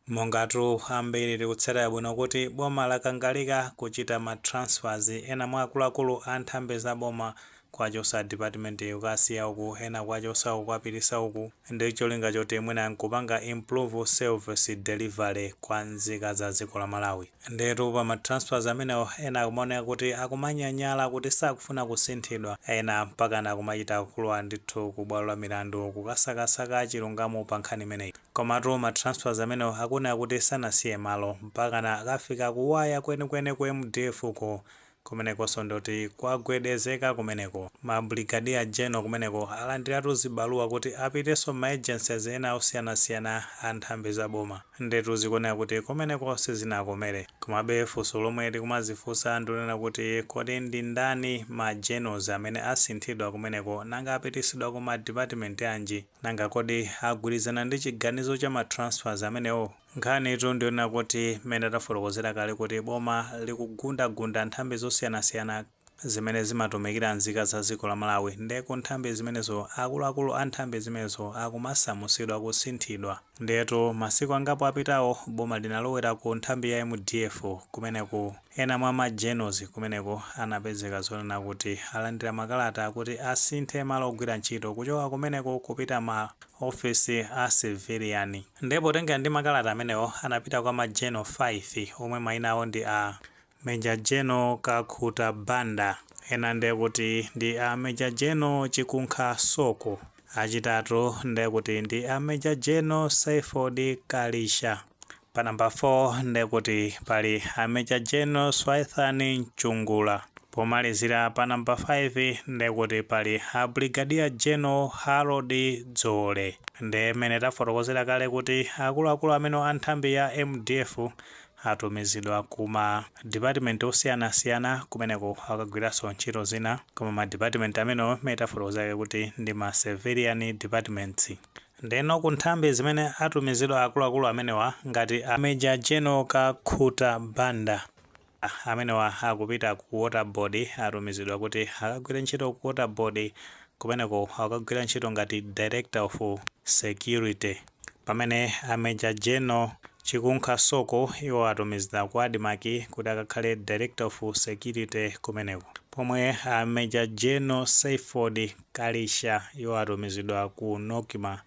Mongatu ambiri tikutsatira bwino kuti boma lakangalika kuchita matransfers ena mwa akuluakulu a nthambi za boma kwachosa department yokasiya uku ena kwachosa uku apitisa uku ndi cholinga choti mwina nkupanga improve service delivery kwa nzika za dziko la Malawi. Ndetu pa matransfers amenewo ena akumaoneka kuti akumanyanyala kuti sakufuna kusinthidwa, ena mpakana akumachita kulowa ndithu ku bwalo la milandu kukasakasaka chilungamo pa nkhani imeneyi. Komatu matransfers amenewo akunena kuti sanasiye malo mpakana akafika kuwaya kwenikweni ku MDF uko kumenekonso ndoti kwagwedezeka kumeneko. Ma brigadier general kumeneko alandiratu zibaluwa kuti apitenso ma agencies ena osiyanasiyana a nthambi za boma. Ndetu zikunena kuti kumeneko sizinakomere. Komabe funso lomwe tikumazifunsa ndionena kuti kodi ndi ndani ma generals amene asinthidwa kumeneko nanga apitisidwa ku ma department anji, nanga kodi agwirizana ndi chiganizo cha ma transfers amenewo. Nkhani itu ndionena kuti mmene tafotokozera kale kuti boma likugundagunda nthambi zosiyanasiyana zimene zimatumikira nzika za dziko la Malawi, ndeko nthambi zimenezo akuluakulu a nthambi zimenezo akumasamusidwa kusinthidwa. Ndetu masiku angapo apitawo boma linalowera ku nthambi ya MDF kumeneko ena mwa ma generals kumeneko anapezeka zonena kuti alandira makalata kuti asinthe malo ogwira ntchito kuchoka kumeneko kupita ma office a civilian. Ndipo tengera ndi makalata amenewo anapita kwa ma general 5 omwe mayina awo ndi a Major General Kakhuta Banda, ena ndiye kuti ndi a Major General Chikunkha Soko, achitatu ndiye kuti ndi a Major General Saiford Kalisha. Pa namba 4 ndiye kuti pali a Major General Swaithani Nchungula. Pomalizira pa namba 5 ndiye kuti pali a Brigadier General Harold Dzole. Ndiye mmene tafotokozera kale kuti akuluakulu amene a nthambi ya MDF atumizidwa kuma department osiyanasiyana kumeneko akagwiranso ntchito zina, koma ma department amene metafotokozera kuti ndi ma civilian departments. Ndeno ku nthambi zimene atumizidwa akuluakulu amenewa ngati a Major General Kakhuta Banda amenewa akupita ku water board, atumizidwa kuti akagwire ntchito ku water board kumeneko akagwira ntchito ngati director of security, pamene a Major General Chikunkha Soko iwo atumizidwa ku Adimaki kuti akakhale director of security kumeneko, pomwe a Major General Saiford Kalisha iwo atumizidwa ku Nokima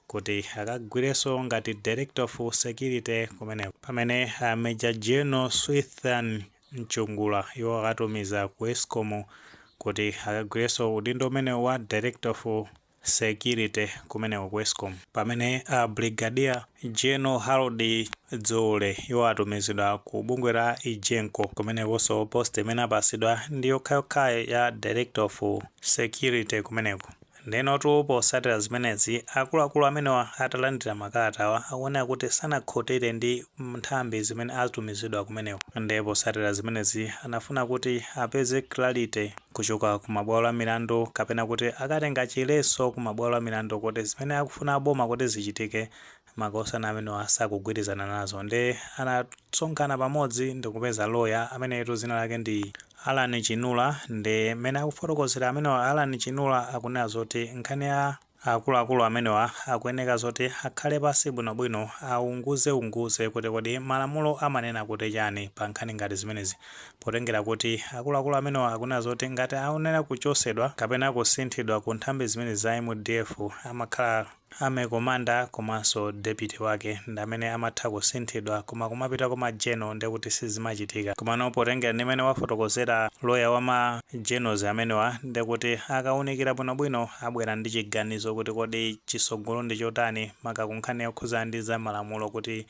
kuti akagwirenso ngati director of security kumeneko, pamene a Major General Swaithani Nchungula iwo akatumiza ku Eskom kuti akagwirenso udindo umene wa director of security kumeneko ku Eskom, pamene a Brigadier General Harold Dzole iwo atumizidwa ku bungwe la Ijenko kumenekonso post imene apasidwa ndi yokhayokha ya director of security kumeneko. Ndenotu posatira zimenezi akuluakulu amenewa atalandira makalatawa akuoneka kuti sanakhotere ndi nthambi zimene atumizidwa kumeneko, ndipo posatira zimenezi anafuna kuti apeze clarity kuchoka ku mabwalo a milandu kapena kuti akatenga chileso ku mabwalo a milandu kuti zimene akufuna boma kuti zichitike makosana amenewa sakugwirizana nazo. Ndi anasonkhana pamodzi ndikupeza lawyer amene dzina lake ndi Alan Chinula. Ndi mmene akufotokozera amenewa Alan Chinula akunena zoti nkhani ya akuluakulu amenewa akuyeneka zoti akhale pasi bwinobwino aunguze kuti kodi malamulo amanena kuti chani pa nkhani ngati zimenezi, potengera kuti akuluakulu amenewa akunena zoti ngati aonera kuchosedwa kapena kusinthidwa ku nthambi zimene za MDF amakhala amekomanda komanso deputy wake ndi amene amatha kusinthidwa, koma kumapita kwa general ndi kuti sizimachitika. Komano potengera ndi mmene wafotokozera lawyer wa ma generals amenewa ndi kuti akaunikira bwinobwino abwera ndi chiganizo kuti kodi chisogolo ndi chotani maka kunkhani yokhuza ndi za malamulo kuti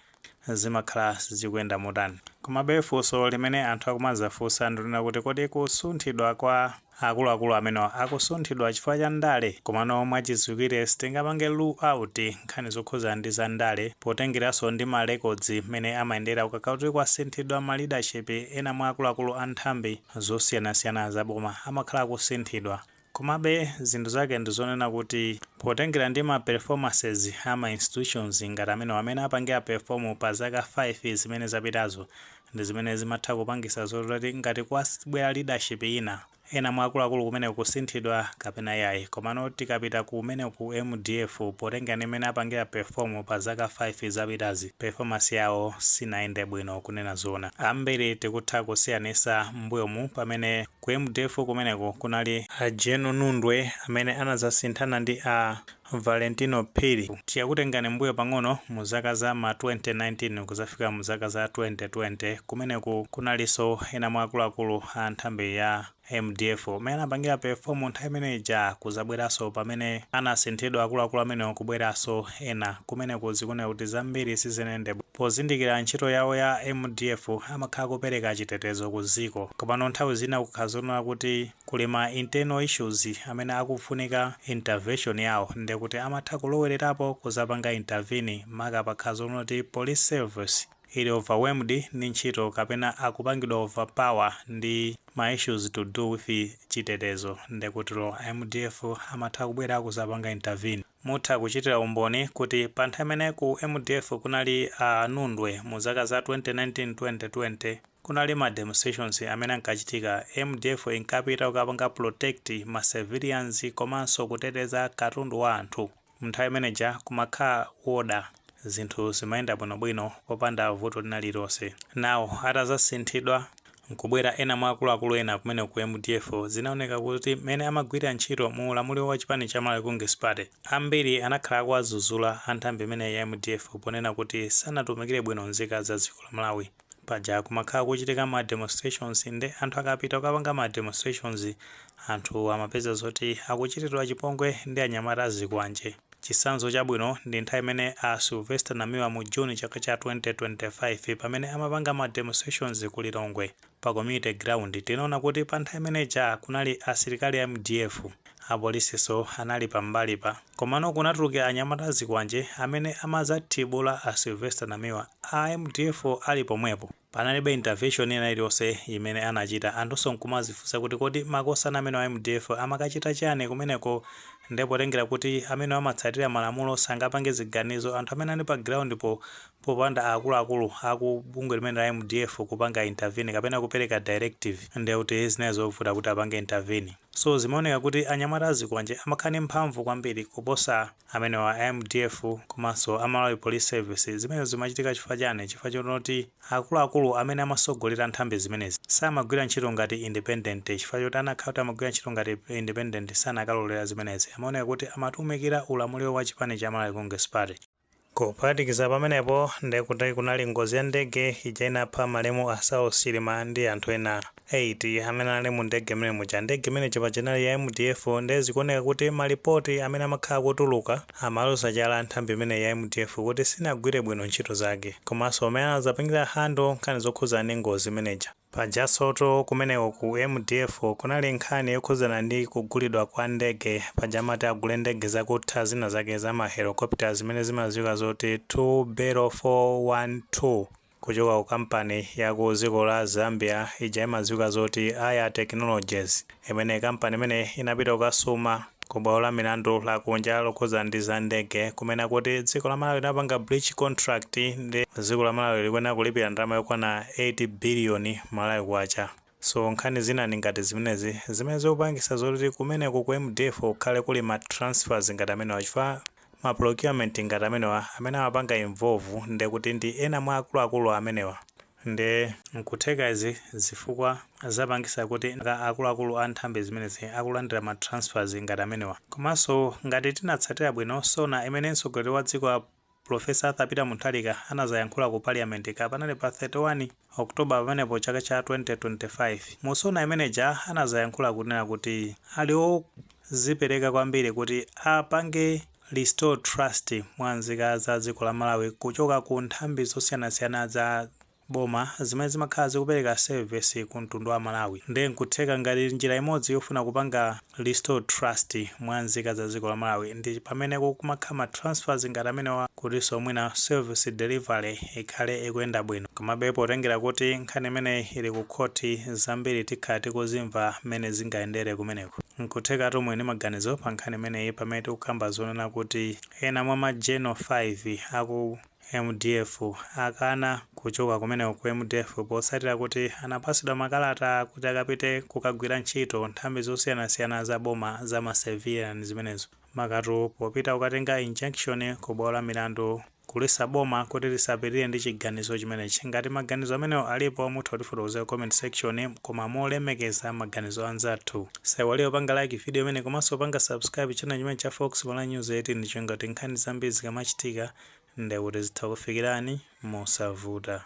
zimakhala zikuyenda motani. Komabe funso limene anthu akumazafunsa ndilina kuti kodi kusunthidwa kwa akuluakulu amenewa akusunthidwa chifukwa cha ndale, komano mwachidziwikire sitingapange rule out nkhani zokhuza ndi za ndale potengeranso ndi ma records mmene amayendera ukakhala kuti kwasinthidwa ma leadership ena mwa akuluakulu a nthambi zosiyanasiyana za boma amakhala kusinthidwa. Komabe zinthu zake ndizonena kuti potengera ndi ma performances ama institutions ngati amene apangira perform pa zaka 5 zimene zapitazo ndi zimene zimatha kupangisa zoti ngati kwabwera leadership ina ena mwa akuluakulu kumene kusinthidwa kapena yayi. Komano tikapita kumene ku MDF potenga nimene apangira perform pa zaka 5 zapitazi, performance yawo sinaende bwino kunena zona. Ambiri tikutha kusiyanisa mbuyomu pamene ku MDF kumeneko kunali a Jeno Nundwe amene anazasinthana ndi a Valentino Phiri. Tiyakutengani mbuyo pang'ono mu zaka za ma 2019 kuzafika mu zaka za 2020 kumeneku kunalinso ena mwa akuluakulu a nthambi ya MDF amene anapangira perform nthawi imeneja kuzabweranso pamene anasinthidwa akuluakulu amene kubweranso ena kumeneku zikuoneka kuti zambiri sizinende. Pozindikira ntchito yawo ya MDF amakhala kupereka chitetezo ku dziko, komano nthawi zina kukhazonera kuti kuli ma internal issues amene akufunika intervention yawo, ndekuti amatha kulowererapo kuzapanga intervene maka pakhazonera kuti police service ili overwhelmed ndi ntchito kapena akupangidwa overpower ndi ma issues to do with chitetezo, ndekuti MDF amatha kubwera kuzapanga intervene. Mutha kuchitira umboni kuti pa nthawi imene ku MDF kunali Nundwe mu zaka za 2019-2020 kunali ma demonstrations amene ankachitika. MDF inkapita kukapanga protect ma civilians komanso kuteteza katundu wa anthu. Mnthawi imeneja kumakhala order, zinthu zimayenda bwinobwino popanda vuto lina lililonse. Nawo atazasinthidwa nkubwera ena mwa akuluakulu ena kumene ku MDF zinaoneka kuti mene amagwira ntchito mu ulamuliro wa chipani cha Malawi Congress Party ambiri anakhala kuwazuzula anthambi imene ya MDF ponena kuti sanatumikire bwino nzika za dziko la Malawi. Paja kumakhala kuchitika ma demonstrations ndi anthu akapita kukapanga ma demonstrations anthu amapeza zoti akuchitidwa chipongwe ndi anyamata azikwanje. Chisanzo chabwino ndi nthawi imene a Sylvester Namiwa mu June chaka cha 2025 pamene amapanga ma demonstrations ku Lilongwe pa community ground. Tinaona kuti pa nthawi imeneja kunali asilikali ya MDF, apolisiso anali pambalipa, komano kunatulukira anyamata azikwanje amene amazathibula a Sylvester Namiwa. A MDF ali pomwepo, panalibe intervention ina iliyonse imene anachita. Anthu nkumazifunsa kuti kodi makosana amene wa MDF amakachita chani kumeneko, ndipo tengera kuti amene amatsatira malamulo sangapange ziganizo. Anthu amene ali pa ground popanda akuluakulu aku bungwe limene la MDF kupanga intervene kapena kupereka directive, ndi kuti zinezo zovuta kuti apange intervene. So zimaoneka kuti anyamata azikwanje amakhani mphamvu kwambiri kuposa amene wa MDF komanso Malawi Police Service. Zimene zimachitika chifukwa chani? Chifukwa choti akuluakulu amene amasogolera nthambi zimenezi samagwira ntchito ngati independent. Chifukwa choti anakhala kuti amagwira ntchito ngati independent sanakalolera zimenezi, amaoneka kuti amatumikira ulamuliro wa chipani cha Malawi Congress Party. Kuphatikiza pamenepo ndekuti kunali ngozi ya ndege ija inapha malemu a South Silima ndi anthu ena 8 amene ali mu ndege imene muja. Ndege imene pa jenali ya MDF ndi zikuoneka kuti malipoti amene amakhala kutuluka amaluza chala nthambi imene ya MDF kuti sinagwire bwino ntchito zake, komanso amene anazapangira hando nkhani zokhuza ndi ngozi imeneja. Pajasoto kumeneko ku MDF kunali nkhani yokhuzana ndi kugulidwa kwa ndege. Pajamati agule ndege zakutha zina zake za ma helicopters zimene zimadziwika zoti 20412 kuchoka ku kampani ya ku dziko la Zambia ija imadziwika zoti Aya Technologies, imene kampani imene inapita kukasuma ku bwalo la milandu la kunja lokhuza ndi za ndege, kumene kuti dziko la Malawi linapanga breach contract ndi dziko la Malawi likwena kulipira ndalama yokwana 80 billion Malawi kwacha. So nkhani zina ndi ngati zimenezi zimene zikupangisa zoti kumeneko ku MDF kukhale kuli ma transfers ngati amenewa, chifukwa ma procurement ngati amenewa amene amapanga involve ndekuti ndi ena mwa akuluakulu amenewa. Ndi nkutheka izi zifukwa zapangisa kuti akuluakulu a nthambi zimenezi akulandira ma transfers ngati amenewa. Komanso ngati tinatsatira bwino sona imene mtsogoleri wa dziko la Professor Arthur Peter Mutharika anazayankhula ku parliament kapanali pa 31 Oktoba pamenepo chaka cha 2025. Musona imeneja anazayankhula kunena kuti ali ozipereka kwambiri kuti apange restore trust mwa nzika za dziko la Malawi kuchoka ku nthambi zosiyanasiyana za boma zimene zimakhala zikupereka service ku mtundu wa Malawi. Ndi nkutheka ngati njira imodzi yofuna kupanga restore trust mwa nzika za dziko la Malawi ndi pamene kumakhala ma transfers ngati amenewa kuti somwina service delivery ikhale ikuyenda bwino. Komabe potengera kuti nkhani imene ili ku khoti zambiri tikhala tikuzimva mmene zingayendere kumeneko, nkutheka tomwe ni maganizo pa nkhani imeneyi pamene tikukamba zonena kuti ena mwa ma General 5 aku MDF akana kuchoka kumeneko ku MDF potsatira kuti anapatsidwa makalata kuti akapite kukagwira ntchito nthambi zosiyanasiyana za boma za ma civilian zimenezo. Makatu popita kukatenga injunction ku bwalo la milandu kulisa boma kuti lisapitirire ndi chiganizo chimenechi. Ngati maganizo amenewo alipo mutha kutifotokozera comment section, koma molemekeza maganizo anzathu. Musaiwale kupanga like video imene komanso kupanga subscribe channel chimene cha Fox Online News 18 ndicho ngati nkhani zambiri zikamachitika ndi kuti zitha kufikirani mosavuta.